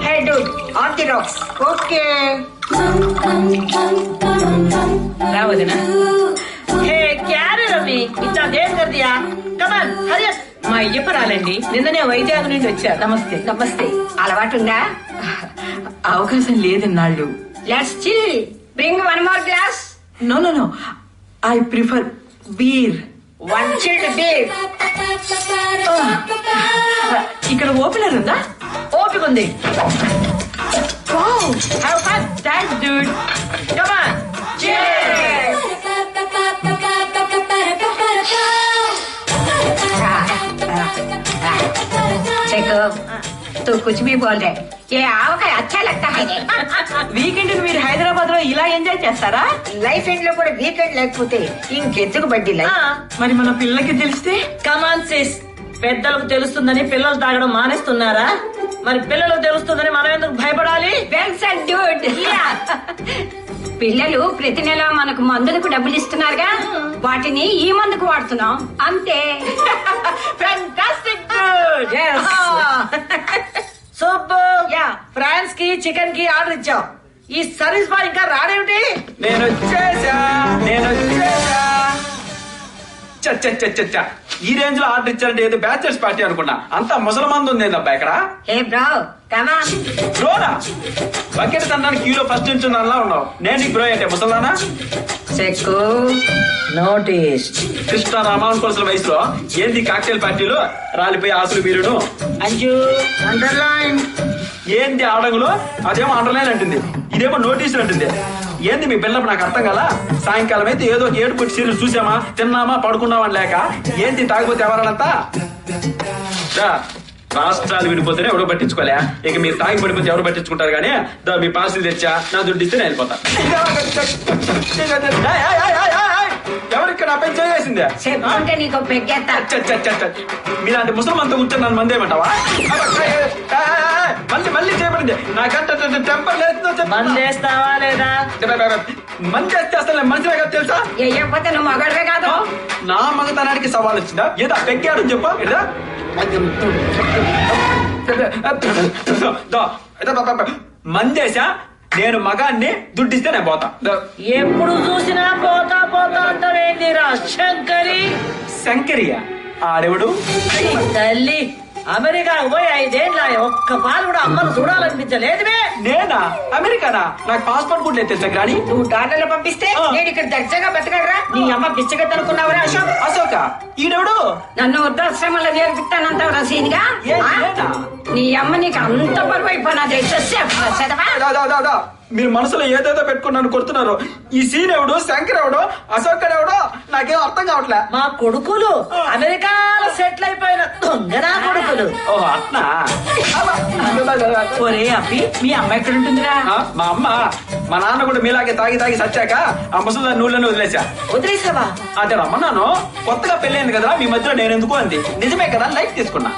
Hey dude, on the rocks. Okay. रा वदना हे क्या रे रवि इतना देर कर दिया कमन हरी మా అయ్యప్పరాలండి నిన్ననే వైజాగ్ నుండి వచ్చా నమస్తే నమస్తే. అలవాటుందా? అవకాశం లేదన్నాళ్ళు Let's chill. Bring one more glass. No no no I prefer beer One chilled beer. ఇక్కడ ఓపెనర్ ఉందా ఓపిక ఉంది have fun thanks dude come on Cheers. देखो, तू कुछ भी बोल रहे. ये आवकाय अच्छा लगता है. వీకెండ్ మీరు హైదరాబాద్ లో ఇలా ఎంజాయ్ చేస్తారా లైఫ్ ఎండ్ లో కూడా వీకెండ్ లేకపోతే ఇంకెందుకు బడ్డీ లైఫ్. మరి మన పిల్లకి తెలిస్తే కమాన్ సిస్ పెద్దలకు తెలుస్తుందని పిల్లలు తాగడం మానేస్తున్నారా మరి పిల్లలకు తెలుస్తుందని మనం ఎందుకు భయపడాలి వెల్ సెడ్ డ్యూడ్. పిల్లలు ప్రతి నెల మనకు మందులకు డబ్బులు ఇస్తున్నారుగా వాటిని ఈ మందుకు వాడుతున్నాం అంతే. Fantastic good Yes. Super Yeah. Prawns కి చికెన్ కి ఆర్డర్ ఇచ్చాం ఈ సర్వీస్ బాయ్ ఇంకా రాడేమిటి నేను వచ్చేసా చ ఈ రేంజ్ లో ఆర్డర్ ఇచ్చారంటే ఏదో బ్యాచలర్స్ పార్టీ అనుకున్నా అంతా ముసలమంది ఉంది ఏందబ్బా ఇక్కడ హే బ్రో కమ్ ఆన్. బ్రోనా బకెట్ తన్నానికి క్యూలో ఫస్ట్ నుంచి అలా ఉన్నావు నేను నీకు బ్రో అంటే ముసలానా చెక్కు నోటీస్ కృష్ణ రామాన్ కొలసల వయసులో ఏంది కాక్టైల్ పార్టీలో రాలిపోయి ఆసులు మీరును అంజు అండర్లైన్. ఏంది ఆడంగులో అదేమో అండర్లైన్ అంటుంది ఇదేమో నోటీసులు అంటుంది ఏంది మీ పిల్లప్పుడు నాకు అర్థం కదా సాయంకాలం అయితే ఏదో ఒక ఏడుపుట్టి సీరియల్ చూసామా తిన్నామా పడుకున్నామా అని లేక ఏంది తాగిపోతే ఎవరాలంతా రాష్ట్రాలు విడిపోతేనే ఎవడో పట్టించుకోలే ఇక మీరు తాగి పడిపోతే ఎవరు పట్టించుకుంటారు కానీ మీ పార్సిల్ తెచ్చా నా దుడ్డు ఇస్తే నేను వెళ్ళిపోతా ఎవరిక్కడ పని చేసిందే చెప్పుకుంటే నీకు పెగ్గేస్తా. మీలాంటి ముసలం అంతా కూర్చొని నన్ను మంది ఏమంటావా మళ్ళీ చేయబడింది నాకంటే టెంపర్ లేదు మందేస్తావా లేదా మంచి చేస్తే అసలు మంచిగా కదా తెలుసా వేయకపోతే నువ్వు మగడవే కాదు. నా మగతనానికి సవాల్ వచ్చిందా ఏదా పెగ్గాడు చెప్పా ఏదా మందేశా నేను మగాన్ని దుడ్డిస్తే నేను పోతా ఎప్పుడు చూసినా పోతా పోతా అంటావేందిరా శంకరి శంకరియా ఆడెవడు తల్లి అమెరికా పోయి 5 ఏళ్ళ ఒక్క పాలు కూడా అమ్మను చూడాలనిపించలేదువే నేనా అమెరికానా నాకు పాస్పోర్ట్ కూడా లేదు తెలుసా గ్రాని నువ్వు డాలర్లు పంపిస్తే నేను ఇక్కడ దర్జాగా బతకడరా. నీ అమ్మ బిచ్చగత్త అనుకున్నావురా అశోక్. అశోక ఈడెవడు నన్ను వృద్ధాశ్రమంలో చేర్పిస్తానంటావు రసీనిగా. నేనా నీ అమ్మ నీకు అంత బరువు అయిపోయినా చదవా. మీరు మనసులో ఏదేదో పెట్టుకున్నాను కొడుతున్నారు ఈ సీన్ ఎవడు శంకర్ ఎవడు అశోక్ ఎవడో నాకేం అర్థం కావట్లే మా కొడుకులు అమెరికాలో సెటిల్ అయిపోయిన దొంగనా కొడుకులు ఓహో అట్నా ఒరే అబ్బి మీ అమ్మ ఎక్కడ ఉంటుందిరా మా అమ్మ మా నాన్న కూడా మీలాగే తాగి తాగి సచ్చాక ఆ ముసలి నూళ్ళని వదిలేసా వదిలేసావా అదే రమ్మన్నాను కొత్తగా పెళ్ళైంది కదా మీ మధ్యలో నేను ఎందుకు అంది నిజమే కదా లైట్ తీసుకున్నా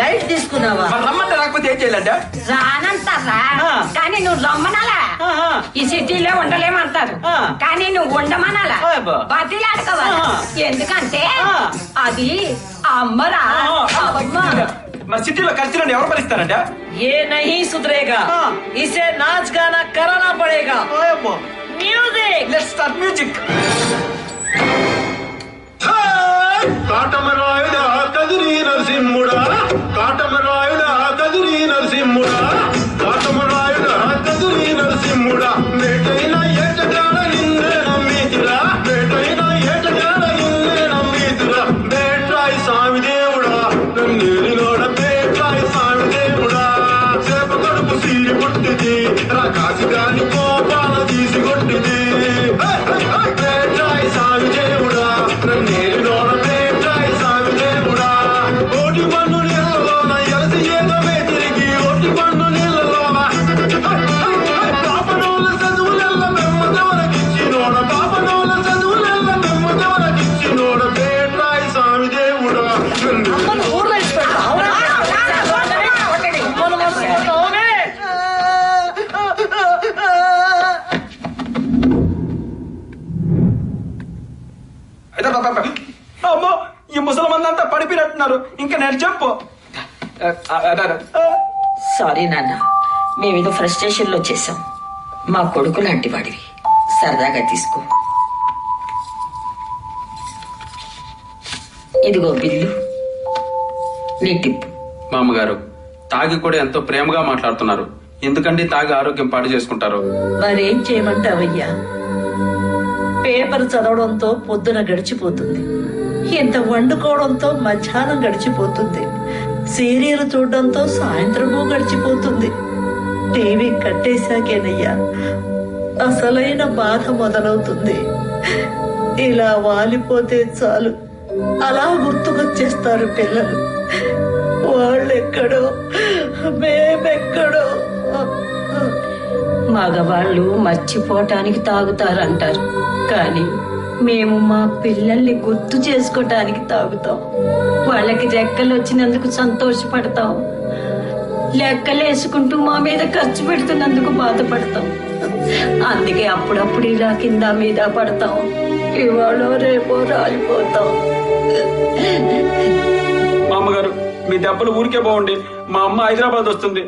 లైట్ తీసుకున్నావా మరి రమ్మంటే రాకపోతే ఏం చేయాలంటే రానంటారా కానీ నువ్వు రమ్మనాలా. ఈ సిటీలో ఉండలేమంటారు కానీ నువ్వు ఉండమనాలా. బతిలాడుకోవాలి ఎందుకంటే అది అమ్మరా అమ్మ. మరి సిటీలో ఖర్చులను ఎవరు భరిస్తారంటే ये नहीं सुधरेगा इसे नाच गाना कराना पड़ेगा म्यूजिक లెట్స్ స్టార్ట్ మ్యూజిక్ కాటమరాయుడ కదిరి నరసింహుడా కాటమరాయుడ కదిరి నరసింహుడా కాటమరాయుడ కదిరి నరసింహుడా మేటైన ఏటగాడ నిన్నే నమ్మితిరా మేటైన ఏటగాడ నిన్నే నమ్మితిరా బేట్రాయి స్వామి దేవుడా నన్నేలినోడ బేట్రాయి స్వామి దేవుడా సేప కడుపు సీరి పుట్టిది రాకాసి గాని కోపాల తీసి కొట్టిది బేట్రాయి స్వామి దేవుడా నన్నేలినోడ బేట్రాయి స్వామి దేవుడా ఓటి పన్ను నీళ్ళలోన ఎలసి ఏదమే తిరిగి ఓటి పన్ను నీళ్ళలోన పాపనోళ్ళ చదువులెల్ల మెమ్మదవరకిచ్చినోడ పాపనోళ్ళ చదువులెల్ల మెమ్మదవరకిచ్చినోడ బేట్రాయి స్వామి దేవుడా ఊర్లో ఇచ్చిపెట్టు. అవునా? అమ్మను మర్చిపోతావునే? అమ్మో ఈ ముసలమంది అంతా పడిపోయినట్టున్నారు ఇంకా నేను చెప్పు సారీ నాన్న మేమేదో ఫ్రస్ట్రేషన్ లో చేశాం. మా కొడుకు లాంటి వాడివి, సరదాగా తీసుకో. ఇదిగో బిల్లు, నీ టిప్పు. మా అమ్మగారు తాగి కూడా ఎంతో ప్రేమగా మాట్లాడుతున్నారు. ఎందుకంటే తాగి ఆరోగ్యం పాడు చేసుకుంటారు. మరేం చేయమంటావయ్యా? పేపర్ చదవడంతో పొద్దున గడిచిపోతుంది, ఇంత వండుకోవడంతో మధ్యాహ్నం గడిచిపోతుంది, సీరియల్ చూడడంతో సాయంత్రము గడిచిపోతుంది. టీవీ కట్టేశాకేనయ్యా అసలైన బాధ మొదలవుతుంది. ఇలా వాలిపోతే చాలు, అలా గుర్తుకొచ్చేస్తారు పిల్లలు. వాళ్ళెక్కడో మేమెక్కడో. మగవాళ్ళు మర్చిపోవటానికి తాగుతారంటారు, కానీ మేము మా పిల్లల్ని గుర్తు చేసుకోవటానికి తాగుతాం. వాళ్ళకి రెక్కలు వచ్చినందుకు సంతోషపడతాం, లెక్కలేసుకుంటూ మా మీద ఖర్చు పెడుతున్నందుకు బాధపడతాం. అందుకే అప్పుడప్పుడు ఇలా కింద మీద పడతాం, ఇవాళ రేపో రాలిపోతాం. మా అమ్మగారు మీ దెబ్బలు ఊరికే బాగుండి మా అమ్మ హైదరాబాద్ వస్తుంది.